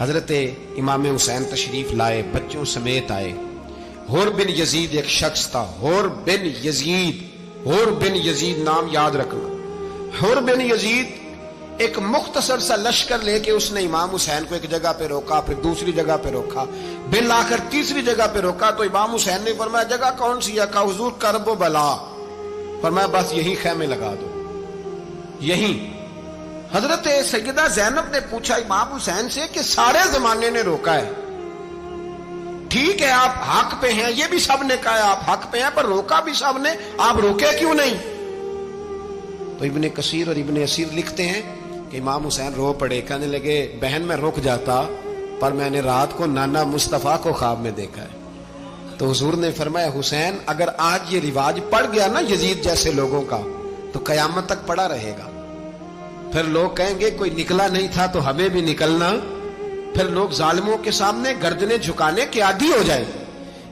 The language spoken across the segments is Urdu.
حضرت امام حسین تشریف لائے، بچوں سمیت آئے۔ حور بن یزید ایک شخص تھا، حور بن یزید، حور بن یزید نام یاد رکھنا۔ حور بن یزید ایک مختصر سا لشکر لے کے اس نے امام حسین کو ایک جگہ پہ روکا، پھر دوسری جگہ پہ روکا، بالآخر تیسری جگہ پہ روکا تو امام حسین نے فرمایا جگہ کون سی ہے؟ کہا حضور کرب و بلا۔ فرمایا بس یہی خیمے لگا دو، یہی۔ حضرت سیدہ زینب نے پوچھا امام حسین سے کہ سارے زمانے نے روکا ہے، ٹھیک ہے آپ حق پہ ہیں، یہ بھی سب نے کہا ہے آپ حق پہ ہیں، پر روکا بھی سب نے، آپ روکے کیوں نہیں؟ تو ابن کثیر اور ابن اسیر لکھتے ہیں کہ امام حسین رو پڑے، کہنے لگے بہن میں رک جاتا پر میں نے رات کو نانا مصطفیٰ کو خواب میں دیکھا ہے۔ تو حضور نے فرمایا حسین اگر آج یہ رواج پڑ گیا نا یزید جیسے لوگوں کا تو قیامت تک پڑا رہے گا، پھر لوگ کہیں گے کوئی نکلا نہیں تھا تو ہمیں بھی نکلنا، پھر لوگ ظالموں کے سامنے گردنیں جھکانے کے عادی ہو جائیں۔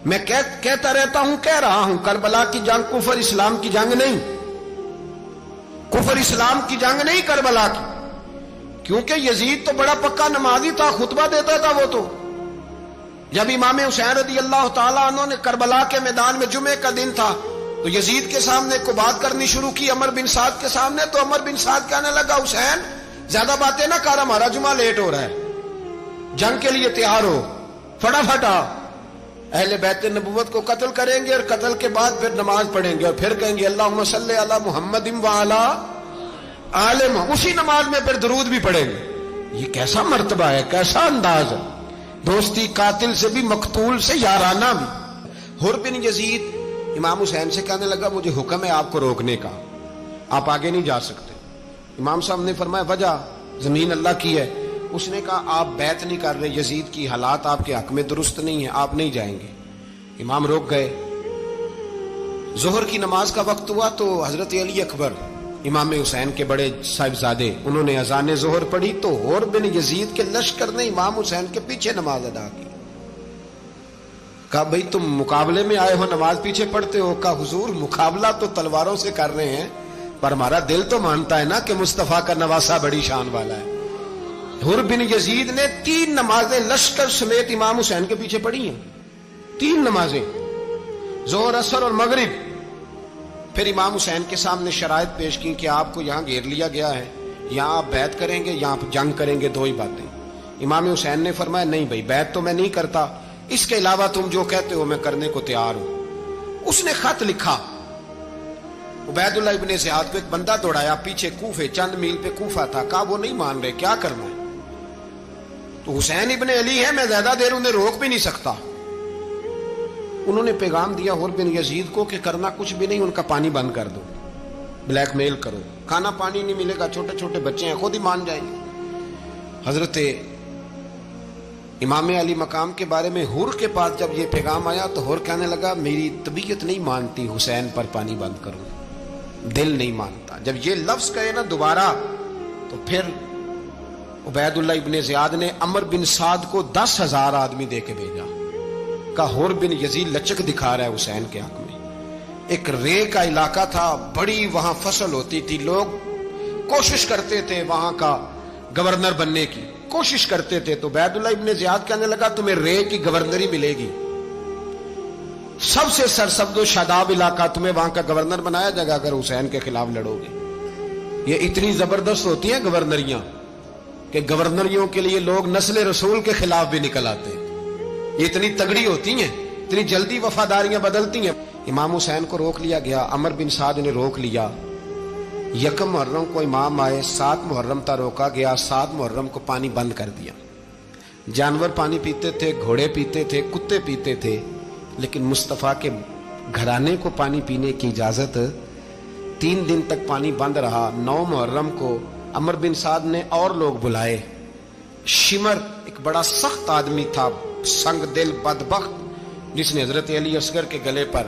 میں کہتا رہتا ہوں، کہہ رہا ہوں، کربلا کی جنگ کفر اسلام کی جنگ نہیں، کفر اسلام کی جنگ نہیں کربلا کی، کیونکہ یزید تو بڑا پکا نمازی تھا، خطبہ دیتا تھا وہ تو۔ جب امام حسین رضی اللہ تعالیٰ عنہ نے کربلا کے میدان میں جمعے کا دن تھا تو یزید کے سامنے کو بات کرنی شروع کی، عمر بن سعد کے سامنے، تو عمر بن سعد کہنے لگا حسین زیادہ باتیں نہ کر، ہمارا جمعہ لیٹ ہو رہا ہے، جنگ کے لیے تیار ہو، فٹافٹ آ، اہل بیت نبوت کو قتل کریں گے اور قتل کے بعد پھر نماز پڑھیں گے اور پھر کہیں گے اللہم صلی علی محمد وعلی آل محمد، اسی نماز میں پھر درود بھی پڑھیں گے۔ یہ کیسا مرتبہ ہے، کیسا انداز ہے، دوستی قاتل سے بھی مقتول سے یارانہ بھی۔ حور بن یزید امام حسین سے کہنے لگا مجھے حکم ہے آپ کو روکنے کا، آپ آگے نہیں جا سکتے۔ امام صاحب نے فرمایا وجہ؟ زمین اللہ کی ہے۔ اس نے کہا آپ بیعت نہیں کر رہے، یزید کی حالات آپ کے حق میں درست نہیں ہیں، آپ نہیں جائیں گے۔ امام روک گئے۔ ظہر کی نماز کا وقت ہوا تو حضرت علی اکبر امام حسین کے بڑے صاحبزادے انہوں نے اذان ظہر پڑھی تو حور بن یزید کے لشکر نے امام حسین کے پیچھے نماز ادا کی۔ کہا بھئی تم مقابلے میں آئے ہو، نماز پیچھے پڑھتے ہو؟ کہا حضور مقابلہ تو تلواروں سے کر رہے ہیں پر ہمارا دل تو مانتا ہے نا کہ مصطفیٰ کا نواسہ بڑی شان والا ہے۔ حور بن یزید نے 3 نمازیں لشکر سمیت امام حسین کے پیچھے پڑھی ہیں، 3 نمازیں، ظہر اثر اور مغرب۔ پھر امام حسین کے سامنے شرائط پیش کی کہ آپ کو یہاں گھیر لیا گیا ہے، یہاں آپ بیعت کریں گے، یہاں آپ جنگ کریں گے، 2 ہی باتیں۔ امام حسین نے فرمایا نہیں بھائی بیعت تو میں نہیں کرتا، اس کے علاوہ تم جو کہتے ہو میں کرنے کو تیار ہوں۔ اس نے خط لکھا، عبید اللہ ابن زیاد کو ایک بندہ دوڑایا پیچھے، کوفے چند میل پہ کوفہ تھا، کہا وہ نہیں مان رہے، کیا کرنا ہے؟ تو حسین ابن علی ہے، میں زیادہ دیر انہیں روک بھی نہیں سکتا۔ انہوں نے پیغام دیا حور بن یزید کو کہ کرنا کچھ بھی نہیں، ان کا پانی بند کر دو، بلیک میل کرو، کھانا پانی نہیں ملے گا، چھوٹے چھوٹے بچے ہیں، خود ہی مان جائیں گے۔ حضرت امام علی مقام کے بارے میں حور کے پاس جب یہ پیغام آیا تو حور کہنے لگا میری طبیعت نہیں مانتی حسین پر پانی بند کروں، دل نہیں مانتا۔ جب یہ لفظ کہے نا دوبارہ تو پھر عبید اللہ ابن زیاد نے عمر بن سعد کو 10,000 آدمی دے کے بھیجا، کہا حور بن یزید لچک دکھا رہا ہے حسین کے حق میں۔ ایک رے کا علاقہ تھا، بڑی وہاں فصل ہوتی تھی، لوگ کوشش کرتے تھے وہاں کا گورنر بننے کی، کوشش کرتے تھے۔ تو عبید اللہ ابن زیاد کہنے لگا تمہیں رے کی گورنری ملے گی، سب سے سرسبز و شاداب علاقہ، تمہیں وہاں کا گورنر بنایا جائے گا اگر حسین کے خلاف لڑو گے۔ یہ اتنی زبردست ہوتی ہیں گورنریاں کہ گورنریوں کے لیے لوگ نسل رسول کے خلاف بھی نکل آتے ہیں، یہ اتنی تگڑی ہوتی ہیں، اتنی جلدی وفاداریاں بدلتی ہیں۔ امام حسین کو روک لیا گیا، عمر بن سعد نے روک لیا۔ 1 محرم کو امام آئے، 7 محرم تا روکا گیا، 7 محرم کو پانی بند کر دیا۔ جانور پانی پیتے تھے، گھوڑے پیتے تھے، کتے پیتے تھے، لیکن مصطفیٰ کے گھرانے کو پانی پینے کی اجازت، 3 دن تک پانی بند رہا۔ 9 محرم کو عمر بن سعد نے اور لوگ بلائے۔ شمر ایک بڑا سخت آدمی تھا، سنگ دل بدبخت، جس نے حضرت علی اصغر کے گلے پر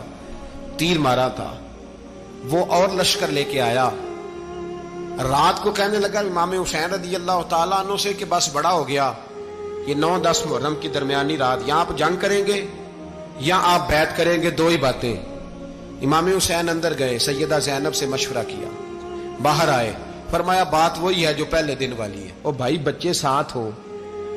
تیر مارا تھا، وہ اور لشکر لے کے آیا۔ رات کو کہنے لگا امام حسین رضی اللہ تعالیٰ عنہ سے کہ بس بڑا ہو گیا، یہ 9-10 محرم کی درمیانی رات، یا آپ جنگ کریں گے یا آپ بیعت کریں گے، 2 ہی باتیں۔ امام حسین اندر گئے، سیدہ زینب سے مشورہ کیا، باہر آئے، فرمایا بات وہی ہے جو پہلے دن والی ہے۔ او بھائی بچے ساتھ ہو،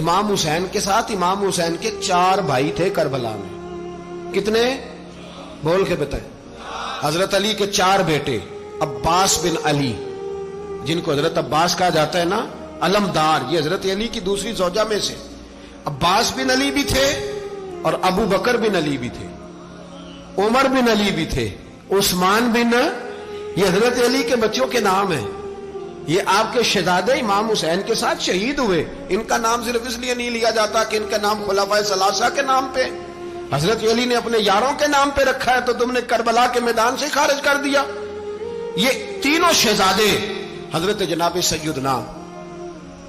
امام حسین کے ساتھ امام حسین کے 4 بھائی تھے کربلا میں. کتنے؟ بول کے بتائیں. حضرت علی کے 4 بیٹے، عباس بن علی جن کو حضرت عباس کہا جاتا ہے نا، علمدار، یہ حضرت علی کی دوسری زوجہ میں سے. عباس بن علی بھی تھے اور ابو بکر بن علی بھی تھے، عمر بن علی بھی تھے، عثمان بن، یہ حضرت علی کے بچوں کے نام ہیں. یہ آپ کے شہزادے امام حسین کے ساتھ شہید ہوئے. ان کا نام صرف اس لیے نہیں لیا جاتا کہ ان کا نام خلفائے ثلاثہ کے نام پہ، حضرت علی نے اپنے یاروں کے نام پہ رکھا ہے تو تم نے کربلا کے میدان سے خارج کر دیا. یہ تینوں شہزادے حضرت جناب سیدنا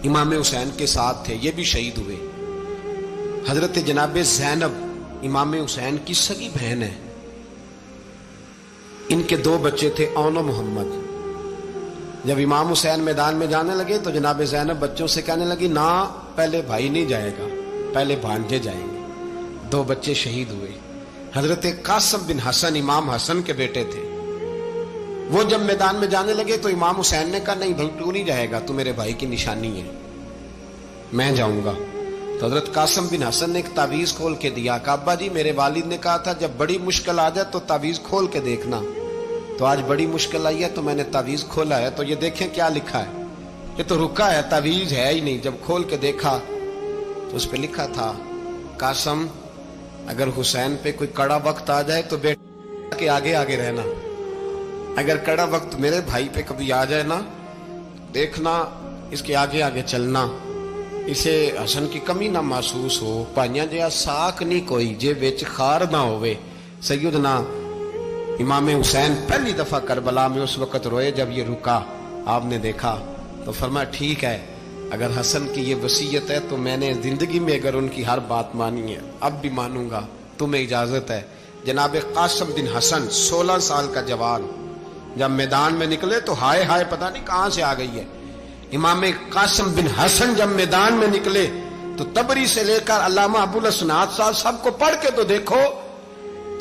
امام حسین کے ساتھ تھے، یہ بھی شہید ہوئے. حضرت جناب زینب امام حسین کی سگی بہن ہے. ان کے 2 بچے تھے، اون و محمد. جب امام حسین میدان میں جانے لگے تو جناب زینب بچوں سے کہنے لگی، نہ پہلے بھائی نہیں جائے گا، پہلے بھانجے جائیں گے. 2 بچے شہید ہوئے. حضرت قاسم بن حسن امام حسن کے بیٹے تھے. وہ جب میدان میں جانے لگے تو امام حسین نے کہا، نہیں بھائی تو نہیں جائے گا، تو میرے بھائی کی نشانی ہے، میں جاؤں گا. تو حضرت قاسم بن حسن نے ایک تعویذ کھول کے دیا کہ ابا جی میرے والد نے کہا تھا جب بڑی مشکل آ جائے تو تعویذ کھول کے دیکھنا. تو آج بڑی مشکل آئی ہے تو میں نے تعویذ کھولا ہے، تو یہ دیکھیں کیا لکھا ہے. یہ تو رکا ہے، تعویذ ہے ہی نہیں. جب کھول کے دیکھا تو اس پہ لکھا تھا، قاسم اگر حسین پہ کوئی کڑا وقت آ جائے تو بیٹے کے آگے آگے رہنا، اگر کڑا وقت میرے بھائی پہ کبھی آ جائے نا، دیکھنا اس کے آگے آگے چلنا، اسے حسن کی کمی نہ محسوس ہو. پائیاں جہاں ساک نہیں کوئی جے وچ خار نہ ہوئے. سیدنا امام حسین پہلی دفعہ کربلا میں اس وقت روئے جب یہ رکا. آپ نے دیکھا تو فرمایا ٹھیک ہے، اگر حسن کی یہ وصیت ہے تو میں نے زندگی میں اگر ان کی ہر بات مانی ہے اب بھی مانوں گا، تمہیں اجازت ہے. جناب قاسم بن حسن 16 سال کا جوان جب میدان میں نکلے تو ہائے ہائے پتہ نہیں کہاں سے آ گئی ہے. امام قاسم بن حسن جب میدان میں نکلے تو تبری سے لے کر علامہ ابو الاسناد صاحب سب کو پڑھ کے تو دیکھو.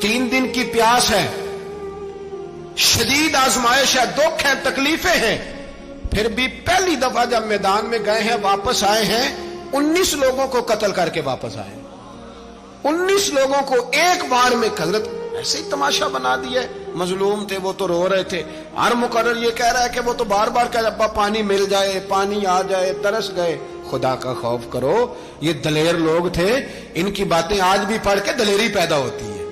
3 دن کی پیاس ہے، شدید آزمائش ہے، دکھ ہے، تکلیفیں ہیں، پھر بھی پہلی دفعہ جب میدان میں گئے ہیں واپس آئے ہیں 19 لوگوں کو قتل کر کے واپس آئے. 19 لوگوں کو ایک بار میں حضرت ایسے ہی تماشا بنا دیا. مظلوم تھے وہ تو رو رہے تھے. ہر مقرر یہ کہہ رہا ہے کہ وہ تو بار بار کہہ ابا پانی مل جائے، پانی آ جائے، ترس گئے. خدا کا خوف کرو، یہ دلیر لوگ تھے. ان کی باتیں آج بھی پڑھ کے دلیری پیدا ہوتی ہے،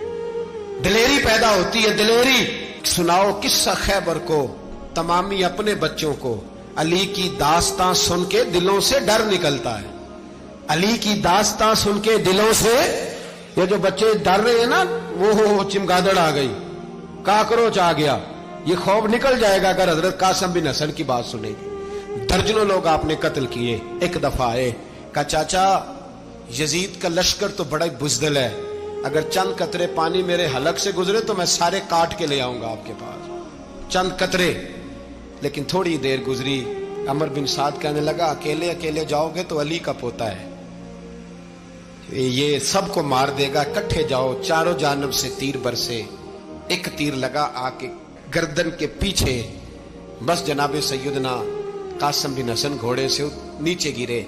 دلیری پیدا ہوتی ہے، دلیری. سناؤ قصہ خیبر کو تمامی اپنے بچوں کو. علی کی داستان سن کے دلوں سے ڈر نکلتا ہے. علی کی داستان سن کے دلوں سے یہ جو بچے ڈر رہے ہیں نا، وہ چمگادڑ آ گئی، کاکروچ آ گیا، یہ خوف نکل جائے گا اگر حضرت قاسم بن حسن کی بات سنے گی. درجنوں لوگ آپ نے قتل کیے. ایک دفعہ آئے کہا چاچا یزید کا لشکر تو بڑا بزدل ہے، اگر چند قطرے پانی میرے حلق سے گزرے تو میں سارے کاٹ کے لے آؤں گا آپ کے پاس، چند قطرے. لیکن تھوڑی دیر گزری، عمر بن سعد کہنے لگا اکیلے اکیلے جاؤ گے تو علی کا پوتا ہے، یہ سب کو مار دے گا، کٹھے جاؤ. چاروں جانب سے تیر برسے. ایک تیر لگا آ کے گردن کے پیچھے، بس جناب سیدنا قاسم بن حسن گھوڑے سے نیچے گرے.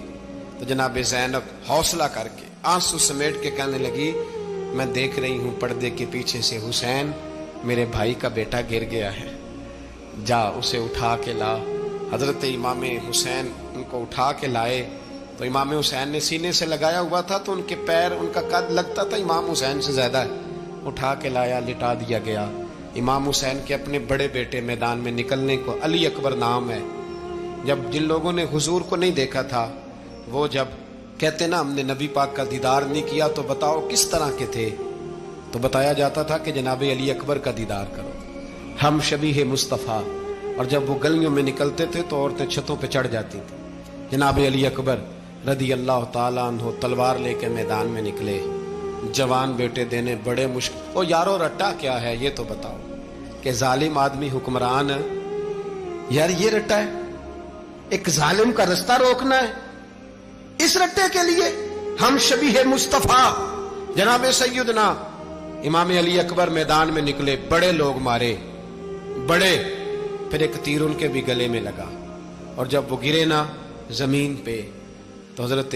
تو جناب زینب حوصلہ کر کے آنسو سمیٹ کے کہنے لگی میں دیکھ رہی ہوں پردے کے پیچھے سے حسین میرے بھائی کا بیٹا گر گیا ہے، جا اسے اٹھا کے لا. حضرت امام حسین ان کو اٹھا کے لائے تو امام حسین نے سینے سے لگایا ہوا تھا تو ان کے پیر، ان کا قد لگتا تھا امام حسین سے زیادہ ہے. اٹھا کے لایا، لٹا دیا گیا. امام حسین کے اپنے بڑے بیٹے میدان میں نکلنے کو، علی اکبر نام ہے. جب جن لوگوں نے حضور کو نہیں دیکھا تھا وہ جب کہتے نا ہم نے نبی پاک کا دیدار نہیں کیا تو بتاؤ کس طرح کے تھے، تو بتایا جاتا تھا کہ جناب علی اکبر کا دیدار کرو، ہم شبیہ مصطفیٰ. اور جب وہ گلیوں میں نکلتے تھے تو عورتیں چھتوں پہ چڑھ جاتی تھیں. جناب علی اکبر رضی اللہ تعالیٰ عنہ تلوار لے کے میدان میں نکلے، جوان بیٹے دینے بڑے مشکل. او یارو رٹا کیا ہے یہ تو بتاؤ کہ ظالم آدمی حکمران ہے یار، یہ رٹا ہے، ایک ظالم کا رستہ روکنا ہے. اس رٹے کے لیے ہم شبیہ مصطفیٰ جناب سیدنا امام علی اکبر میدان میں نکلے، بڑے لوگ مارے، بڑے. پھر ایک تیر ان کے بھی گلے میں لگا اور جب وہ گرے نا زمین پہ تو حضرت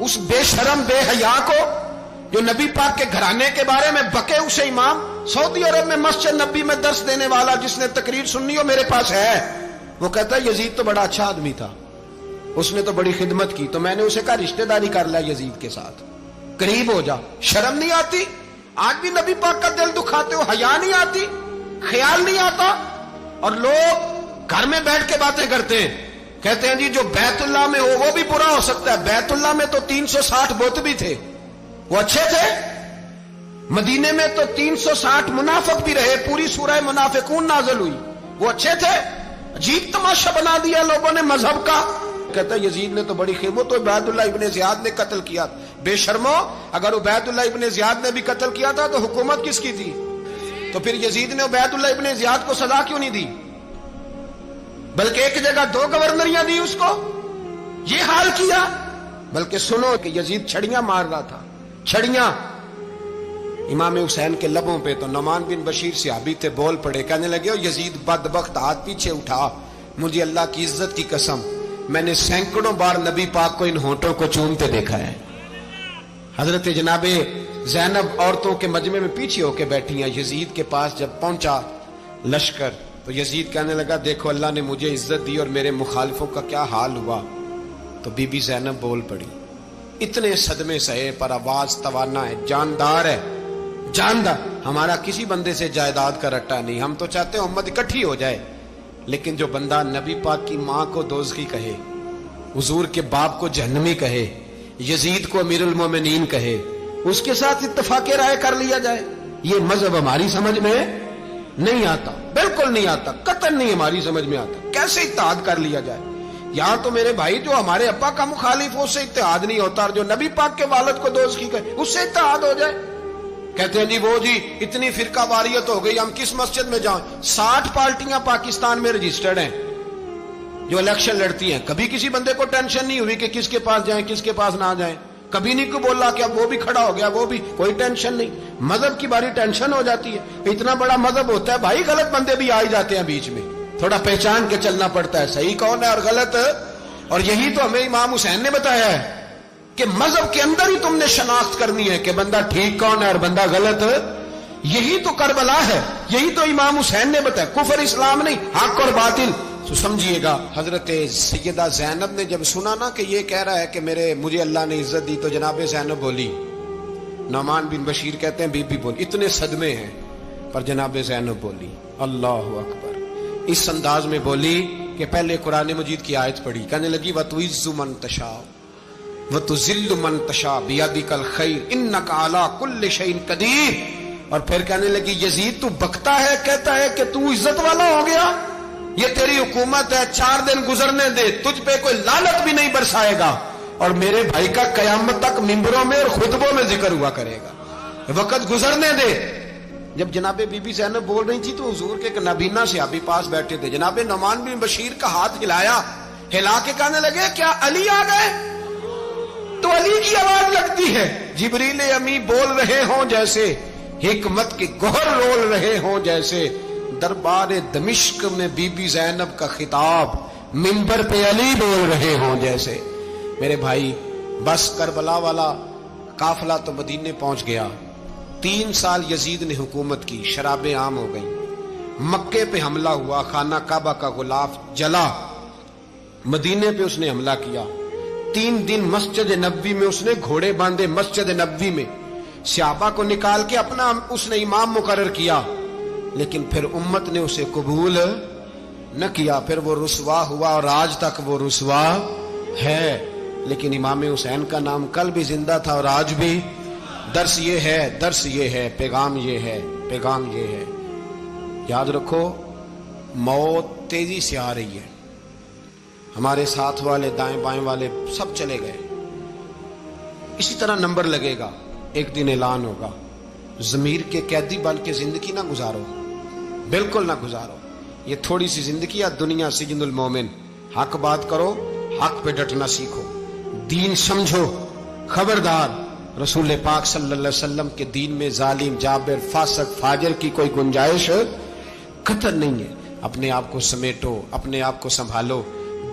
اس بے شرم بے حیا کو جو نبی پاک کے گھرانے کے بارے میں بکے، اسے امام سعودی عرب میں مسجد نبی میں درس دینے والا جس نے تقریر سننی ہو میرے پاس ہے، وہ کہتا ہے یزید تو بڑا اچھا آدمی تھا، اس نے تو بڑی خدمت کی، تو میں نے اسے کہا رشتہ داری کر لیا یزید کے ساتھ، قریب ہو جا۔ شرم نہیں آتی؟ آج بھی نبی پاک کا دل دکھاتے ہو، حیا نہیں آتی، خیال نہیں آتا؟ اور لوگ گھر میں بیٹھ کے باتیں کرتے ہیں، کہتے ہیں جی جو بیت اللہ میں ہو وہ بھی برا ہو سکتا ہے۔ بیت اللہ میں تو 360 بت بھی تھے، وہ اچھے تھے۔ مدینے میں تو 360 منافق بھی رہے، پوری سورہ منافقون نازل ہوئی، وہ اچھے تھے۔ عجیب تماشا بنا دیا لوگوں نے مذہب کا۔ کہتا ہے یزید نے تو بڑی خدمت، تو عبید اللہ ابن زیاد نے قتل کیا۔ بے شرمو، اگر عبید اللہ ابن زیاد نے بھی قتل کیا تھا تو حکومت کس کی تھی؟ تو پھر یزید نے عبید اللہ ابن زیاد کو سزا کیوں نہیں دی؟ بلکہ ایک جگہ 2 گورنریاں دی اس کو، یہ حال کیا۔ بلکہ سنو کہ یزید چھڑیاں مار رہا تھا، چھڑیاں۔ امام حسین کے لبوں پہ تو نعمان بن بشیر صحابی تھے، بول پڑے، کہنے لگے یزید بدبخت، ہاتھ پیچھے اٹھا، مجھے اللہ کی عزت کی قسم میں نے سینکڑوں بار نبی پاک کو ان ہونٹوں کو چومتے دیکھا ہے۔ حضرت جناب زینب عورتوں کے مجمع میں پیچھے ہو کے بیٹھی ہیں، یزید کے پاس جب پہنچا لشکر تو یزید کہنے لگا دیکھو اللہ نے مجھے عزت دی اور میرے مخالفوں کا کیا حال ہوا۔ تو بی بی زینب بول پڑی، اتنے صدمے سہے پر آواز توانا ہے، جاندار ہے، جاندار۔ ہمارا کسی بندے سے جائیداد کا رٹا نہیں، ہم تو چاہتے ہیں امت اکٹھی ہو جائے، لیکن جو بندہ نبی پاک کی ماں کو دوزخی کہے، حضور کے باپ کو جہنمی کہے، یزید کو امیر المومنین کہے، اس کے ساتھ اتفاق رائے کر لیا جائے، یہ مذہب ہماری سمجھ میں نہیں آتا، بالکل نہیں آتا، قطعاً نہیں ہماری سمجھ میں آتا۔ کیسے اتحاد کر لیا جائے؟ یہاں تو میرے بھائی جو ہمارے ابا کا مخالف ہو اس سے اتحاد نہیں ہوتا، اور جو نبی پاک کے والد کو دوزخی کہے اس سے اتحاد ہو جائے۔ کہتے ہیں جی وہ جی اتنی فرقہ واریت ہو گئی، ہم کس مسجد میں جائیں؟ 60 پارٹیاں پاکستان میں رجسٹرڈ ہیں جو الیکشن لڑتی ہیں، کبھی کسی بندے کو ٹینشن نہیں ہوئی کہ کس کے پاس جائیں کس کے پاس نہ جائیں، کبھی نہیں کوئی بولا کہ اب وہ بھی کھڑا ہو گیا، وہ بھی، کوئی ٹینشن نہیں۔ مذہب کی باری ٹینشن ہو جاتی ہے، اتنا بڑا مذہب ہوتا ہے بھائی، غلط بندے بھی آ جاتے ہیں بیچ میں، تھوڑا پہچان کے چلنا پڑتا ہے صحیح کون ہے اور غلط۔ اور یہی تو ہمیں امام حسین نے بتایا ہے کہ مذہب کے اندر ہی تم نے شناخت کرنی ہے کہ بندہ ٹھیک کون ہے اور بندہ غلط۔ یہی تو کربلا ہے، یہی تو امام حسین نے بتایا، کفر اسلام نہیں، حق اور باطل۔ تو سمجھیے گا حضرت سیدہ زینب نے جب سنا نا کہ یہ کہہ رہا ہے کہ مجھے اللہ نے عزت دی، تو جناب زینب بولی، نعمان بن بشیر کہتے ہیں بی بی بولی، اتنے صدمے ہیں پر جناب زینب بولی اللہ اکبر، اس انداز میں بولی کہ پہلے قرآن مجید کی آیت پڑھی، کہنے لگی وَتُعِزُّ مَن تَشَاءُ وَتُذِلُّ مَن تَشَاءُ بِيَدِكَ الْخَيْرُ إِنَّكَ عَلَىٰ كُلِّ شَيْءٍ قَدِيرٌ۔ اور پھر کہنے لگی یزید تو بکتا ہے، کہتا ہے کہ تو عزت والا ہو گیا، یہ تیری حکومت ہے، 4 دن گزرنے دے، تجھ پہ کوئی لعنت بھی نہیں برسائے گا، اور میرے بھائی کا قیامت تک ممبروں میں اور خطبوں میں ذکر ہوا کرے گا، وقت گزرنے دے۔ جب جناب بی بی زینب بول رہی تھی تو حضور کے ایک نابینا صحابی پاس بیٹھے تھے، جناب نعمان بن بشیر کا ہاتھ ہلایا، ہلا کے کہنے لگے کیا علی آ گئے؟ تو علی کی آواز لگتی ہے، جبریل امی بول رہے ہوں جیسے، حکمت کے گوہر رول رہے ہوں جیسے، دربار دمشق میں بی بی زینب کا خطاب، منبر پہ علی بول رہے ہوں جیسے۔ میرے بھائی بس کربلا والا قافلہ تو مدینے پہنچ گیا، 3 سال یزید نے حکومت کی، شرابیں عام ہو گئیں، مکے پہ حملہ ہوا، خانہ کعبہ کا غلاف جلا، مدینے پہ اس نے حملہ کیا، 3 دن مسجد نبوی میں اس نے گھوڑے باندھے، مسجد نبوی میں صحابہ کو نکال کے اپنا اس نے امام مقرر کیا، لیکن پھر امت نے اسے قبول نہ کیا، پھر وہ رسوا ہوا اور آج تک وہ رسوا ہے۔ لیکن امام حسین کا نام کل بھی زندہ تھا اور آج بھی۔ درس یہ ہے، پیغام یہ ہے، پیغام یہ ہے، یاد رکھو موت تیزی سے آ رہی ہے، ہمارے ساتھ والے دائیں بائیں والے سب چلے گئے، اسی طرح نمبر لگے گا، ایک دن اعلان ہوگا۔ ضمیر کے قیدی بن کے زندگی نہ گزارو، بالکل نہ گزارو، یہ تھوڑی سی زندگی ہے، دنیا سجن المومن۔ حق بات کرو، حق پہ ڈٹنا سیکھو، دین سمجھو، خبردار رسول پاک صلی اللہ علیہ وسلم کے دین میں ظالم، جابر، فاسق، فاجر کی کوئی گنجائش قطع نہیں ہے۔ اپنے آپ کو سمیٹو، اپنے آپ کو سنبھالو،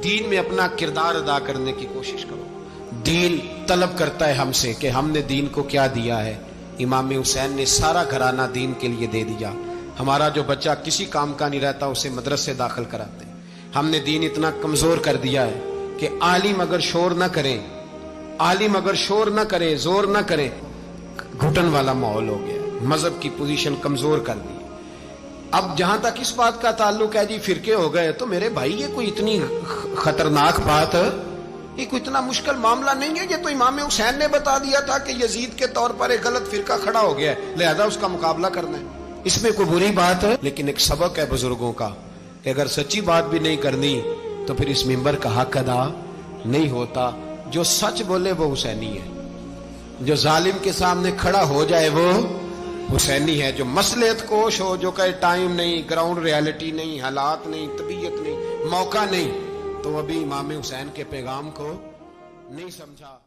دین میں اپنا کردار ادا کرنے کی کوشش کرو، دین طلب کرتا ہے ہم سے کہ ہم نے دین کو کیا دیا ہے. امام حسین نے سارا گھرانہ دین کے لیے دے دیا. ہمارا جو بچہ کسی کام کا نہیں رہتا اسے مدرسے داخل کراتے ہیں. ہم نے دین اتنا کمزور کر دیا ہے کہ عالم اگر شور نہ کریں، عالم اگر شور نہ کرے، زور نہ کرے، گھٹن والا ماحول ہو گیا. مذہب کی پوزیشن کمزور کر دی. اب جہاں تک اس بات کا تعلق ہے جی فرقے ہو گئے، تو میرے بھائی یہ کوئی اتنی خطرناک بات ہے، یہ کوئی اتنا مشکل معاملہ نہیں ہے. یہ تو امام حسین نے بتا دیا تھا کہ یزید کے طور پر ایک غلط فرقہ کھڑا ہو گیا ہے، لہذا اس کا مقابلہ کرنا ہے. اس میں کوئی بری بات ہے؟ لیکن ایک سبق ہے بزرگوں کا کہ اگر سچی بات بھی نہیں کرنی تو پھر اس منبر کا حق ادا نہیں ہوتا. جو سچ بولے وہ حسینی ہے، جو ظالم کے سامنے کھڑا ہو جائے وہ حسینی ہے. جو مصلحت کوش ہو، جو کہے ٹائم نہیں، گراؤنڈ ریالٹی نہیں، حالات نہیں، طبیعت نہیں، موقع نہیں، تو ابھی امام حسین کے پیغام کو نہیں سمجھا.